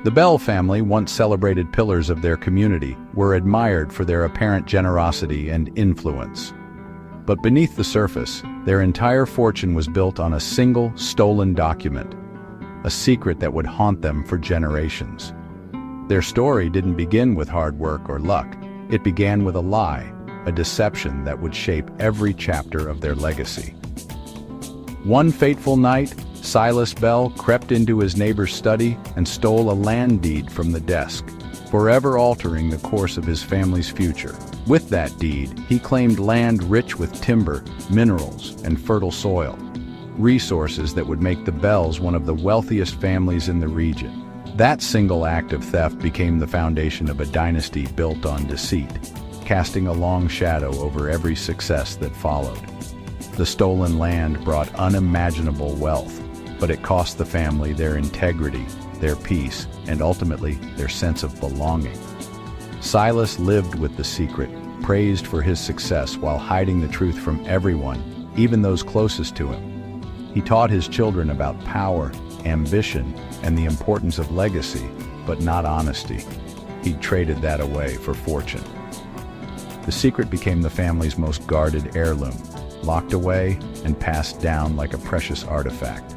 The Bell family, once celebrated pillars of their community, were admired for their apparent generosity and influence. But beneath the surface, their entire fortune was built on a single, stolen document, a secret that would haunt them for generations. Their story didn't begin with hard work or luck. It began with a lie, a deception that would shape every chapter of their legacy. One fateful night, Silas Bell crept into his neighbor's study and stole a land deed from the desk, forever altering the course of his family's future. With that deed, he claimed land rich with timber, minerals, and fertile soil, resources that would make the Bells one of the wealthiest families in the region. That single act of theft became the foundation of a dynasty built on deceit, casting a long shadow over every success that followed. The stolen land brought unimaginable wealth, but it cost the family their integrity, their peace, and ultimately their sense of belonging. Silas lived with the secret, praised for his success while hiding the truth from everyone, even those closest to him. He taught his children about power, ambition, and the importance of legacy, but not honesty. He'd traded that away for fortune. The secret became the family's most guarded heirloom, locked away and passed down like a precious artifact.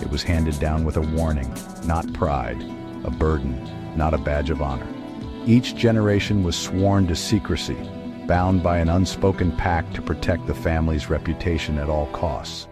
It was handed down with a warning, not pride, a burden, not a badge of honor. Each generation was sworn to secrecy, bound by an unspoken pact to protect the family's reputation at all costs.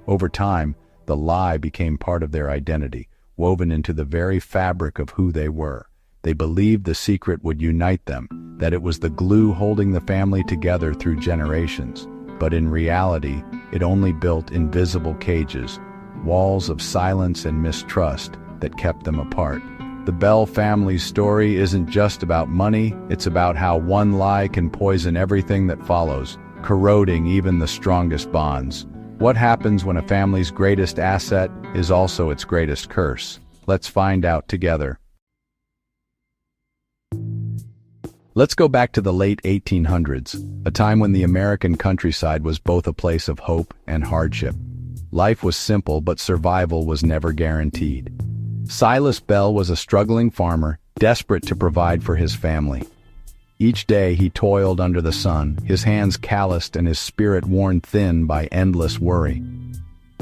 Over time, the lie became part of their identity, woven into the very fabric of who they were. They believed the secret would unite them, that it was the glue holding the family together through generations. But in reality, it only built invisible cages, walls of silence and mistrust that kept them apart. The Bell family's story isn't just about money, it's about how one lie can poison everything that follows, corroding even the strongest bonds. What happens when a family's greatest asset is also its greatest curse? Let's find out together. Let's go back to the late 1800s, a time when the American countryside was both a place of hope and hardship. Life was simple, but survival was never guaranteed. Silas Bell was a struggling farmer, desperate to provide for his family. Each day he toiled under the sun, his hands calloused and his spirit worn thin by endless worry.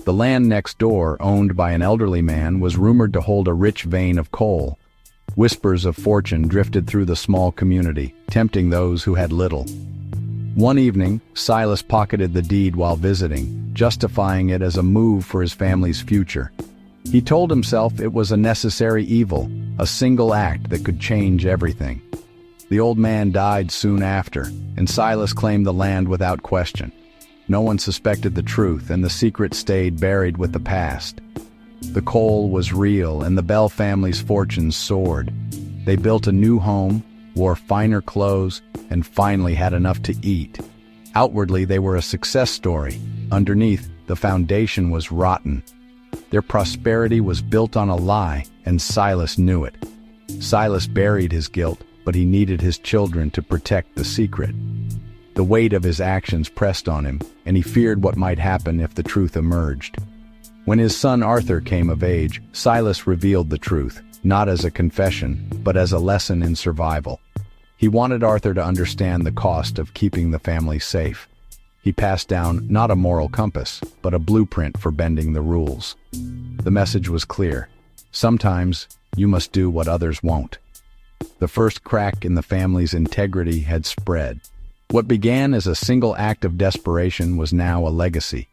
The land next door, owned by an elderly man, was rumored to hold a rich vein of coal. Whispers of fortune drifted through the small community, tempting those who had little. One evening, Silas pocketed the deed while visiting, justifying it as a move for his family's future. He told himself it was a necessary evil, a single act that could change everything. The old man died soon after, and Silas claimed the land without question. No one suspected the truth, and the secret stayed buried with the past. The coal was real, and the Bell family's fortunes soared. They built a new home, wore finer clothes, and finally had enough to eat. Outwardly, they were a success story. Underneath, the foundation was rotten. Their prosperity was built on a lie, and Silas knew it. Silas buried his guilt, but he needed his children to protect the secret. The weight of his actions pressed on him, and he feared what might happen if the truth emerged. When his son Arthur came of age, Silas revealed the truth, not as a confession, but as a lesson in survival. He wanted Arthur to understand the cost of keeping the family safe. He passed down not a moral compass, but a blueprint for bending the rules. The message was clear. Sometimes, you must do what others won't. The first crack in the family's integrity had spread. What began as a single act of desperation was now a legacy.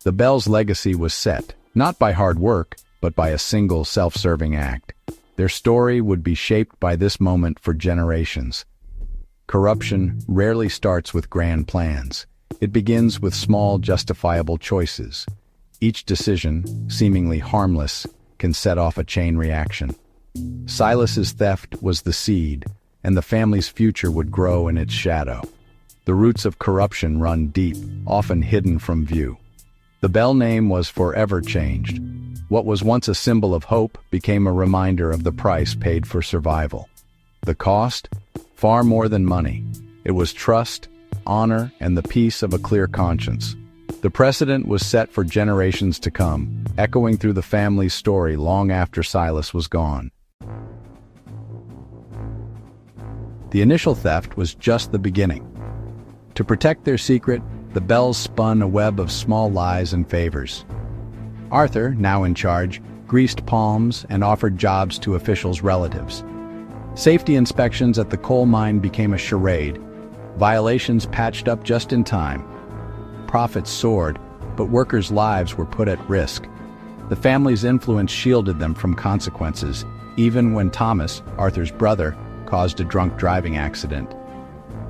The Bells' legacy was set, not by hard work, but by a single self-serving act. Their story would be shaped by this moment for generations. Corruption rarely starts with grand plans. It begins with small, justifiable choices. Each decision, seemingly harmless, can set off a chain reaction. Silas's theft was the seed, and the family's future would grow in its shadow. The roots of corruption run deep, often hidden from view. The Bell name was forever changed. What was once a symbol of hope became a reminder of the price paid for survival. The cost? Far more than money. It was trust, honor, and the peace of a clear conscience. The precedent was set for generations to come, echoing through the family's story long after Silas was gone. The initial theft was just the beginning. To protect their secret, the Bells spun a web of small lies and favors. Arthur, now in charge, greased palms and offered jobs to officials' relatives. Safety inspections at the coal mine became a charade, violations patched up just in time. Profits soared, but workers' lives were put at risk. The family's influence shielded them from consequences, even when Thomas, Arthur's brother, caused a drunk driving accident.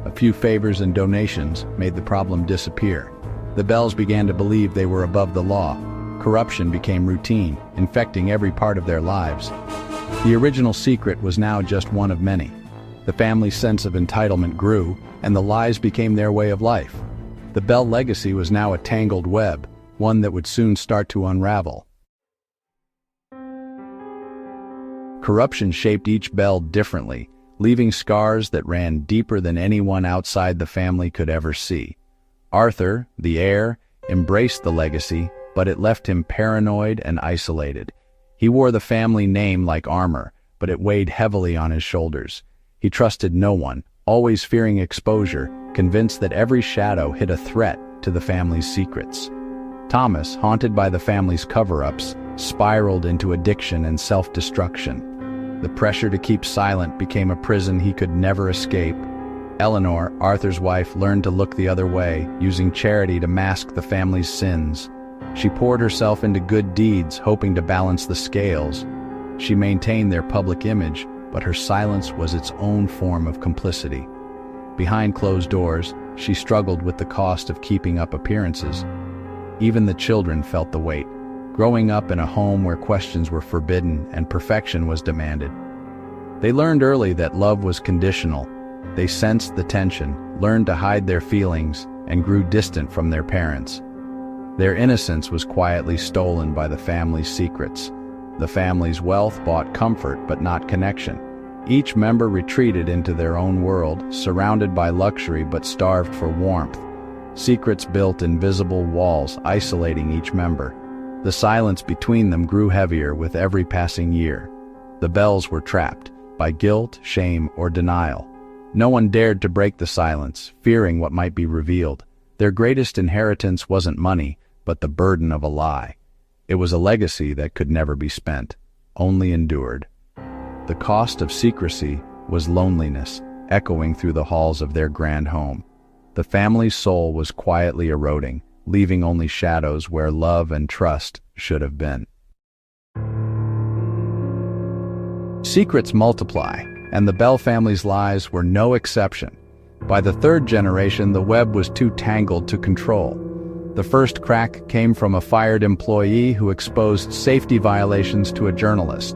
A few favors and donations made the problem disappear. The Bells began to believe they were above the law. Corruption became routine, infecting every part of their lives. The original secret was now just one of many. The family's sense of entitlement grew, and the lies became their way of life. The Bell legacy was now a tangled web, one that would soon start to unravel. Corruption shaped each Bell differently, leaving scars that ran deeper than anyone outside the family could ever see. Arthur, the heir, embraced the legacy, but it left him paranoid and isolated. He wore the family name like armor, but it weighed heavily on his shoulders. He trusted no one, always fearing exposure, convinced that every shadow hid a threat to the family's secrets. Thomas, haunted by the family's cover-ups, spiraled into addiction and self-destruction. The pressure to keep silent became a prison he could never escape. Eleanor, Arthur's wife, learned to look the other way, using charity to mask the family's sins. She poured herself into good deeds, hoping to balance the scales. She maintained their public image, but her silence was its own form of complicity. Behind closed doors, she struggled with the cost of keeping up appearances. Even the children felt the weight, growing up in a home where questions were forbidden and perfection was demanded. They learned early that love was conditional. They sensed the tension, learned to hide their feelings, and grew distant from their parents. Their innocence was quietly stolen by the family's secrets. The family's wealth bought comfort but not connection. Each member retreated into their own world, surrounded by luxury but starved for warmth. Secrets built invisible walls, isolating each member. The silence between them grew heavier with every passing year. The Bells were trapped by guilt, shame, or denial. No one dared to break the silence, fearing what might be revealed. Their greatest inheritance wasn't money, but the burden of a lie. It was a legacy that could never be spent, only endured. The cost of secrecy was loneliness, echoing through the halls of their grand home. The family's soul was quietly eroding, leaving only shadows where love and trust should have been. Secrets multiply, and the Bell family's lies were no exception. By the third generation, the web was too tangled to control. The first crack came from a fired employee who exposed safety violations to a journalist.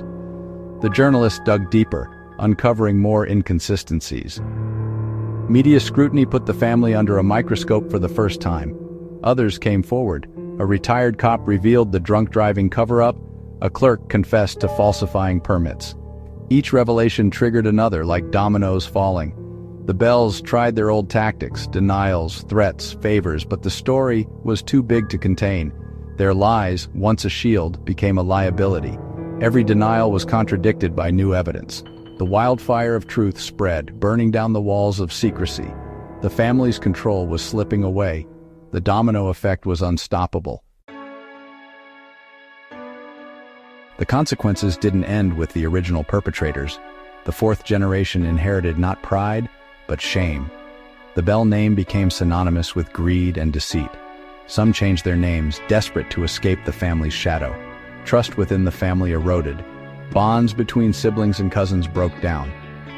The journalist dug deeper, uncovering more inconsistencies. Media scrutiny put the family under a microscope for the first time. Others came forward. A retired cop revealed the drunk driving cover-up. A clerk confessed to falsifying permits. Each revelation triggered another, like dominoes falling. The Bells tried their old tactics, denials, threats, favors, but the story was too big to contain. Their lies, once a shield, became a liability. Every denial was contradicted by new evidence. The wildfire of truth spread, burning down the walls of secrecy. The family's control was slipping away. The domino effect was unstoppable. The consequences didn't end with the original perpetrators. The fourth generation inherited not pride, but shame. The Bell name became synonymous with greed and deceit. Some changed their names, desperate to escape the family's shadow. Trust within the family eroded. Bonds between siblings and cousins broke down.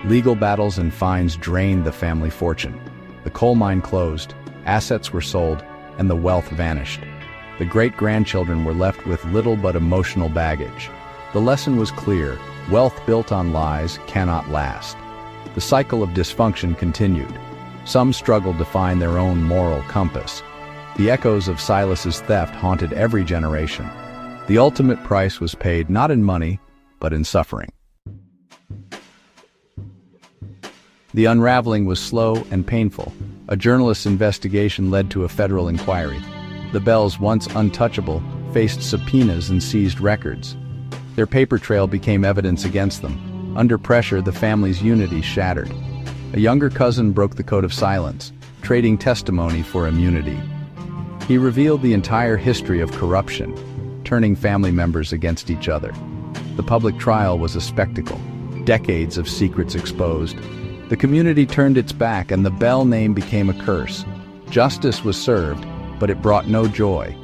Legal battles and fines drained the family fortune. The coal mine closed, assets were sold, and the wealth vanished. The great-grandchildren were left with little but emotional baggage. The lesson was clear: wealth built on lies cannot last. The cycle of dysfunction continued. Some struggled to find their own moral compass. The echoes of Silas's theft haunted every generation. The ultimate price was paid not in money, but in suffering. The unraveling was slow and painful. A journalist's investigation led to a federal inquiry. The Bells, once untouchable, faced subpoenas and seized records. Their paper trail became evidence against them. Under pressure, the family's unity shattered. A younger cousin broke the code of silence, trading testimony for immunity. He revealed the entire history of corruption, turning family members against each other. The public trial was a spectacle, decades of secrets exposed. The community turned its back and the Bell name became a curse. Justice was served, but it brought no joy.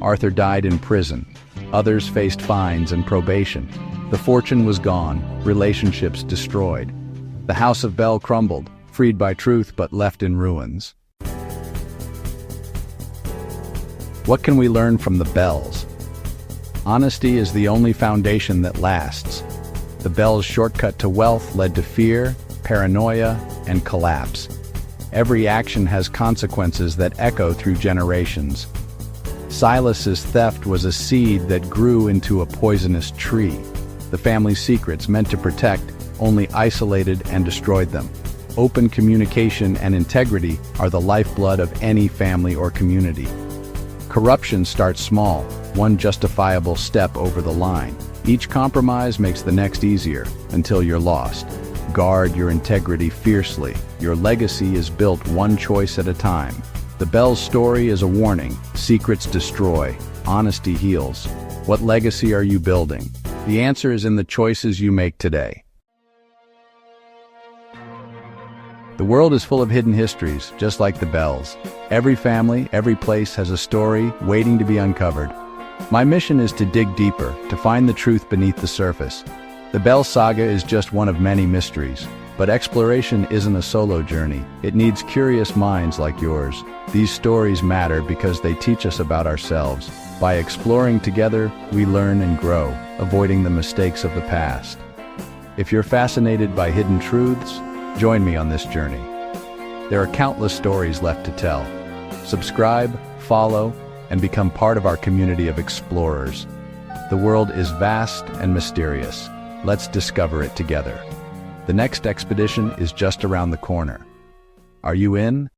Arthur died in prison. Others faced fines and probation. The fortune was gone, relationships destroyed. The House of Bell crumbled, freed by truth but left in ruins. What can we learn from the Bells? Honesty is the only foundation that lasts. The Bells' shortcut to wealth led to fear, paranoia, and collapse. Every action has consequences that echo through generations. Silas's theft was a seed that grew into a poisonous tree. The family's secrets meant to protect only isolated and destroyed them. Open communication and integrity are the lifeblood of any family or community. Corruption starts small, one justifiable step over the line. Each compromise makes the next easier, until you're lost. Guard your integrity fiercely. Your legacy is built one choice at a time. The Bell's story is a warning. Secrets destroy. Honesty heals. What legacy are you building? The answer is in the choices you make today. The world is full of hidden histories, just like the Bells. Every family, every place has a story waiting to be uncovered. My mission is to dig deeper, to find the truth beneath the surface. The Bell Saga is just one of many mysteries, but exploration isn't a solo journey. It needs curious minds like yours. These stories matter because they teach us about ourselves. By exploring together, we learn and grow, avoiding the mistakes of the past. If you're fascinated by hidden truths, join me on this journey. There are countless stories left to tell. Subscribe, follow, and become part of our community of explorers. The world is vast and mysterious. Let's discover it together. The next expedition is just around the corner. Are you in?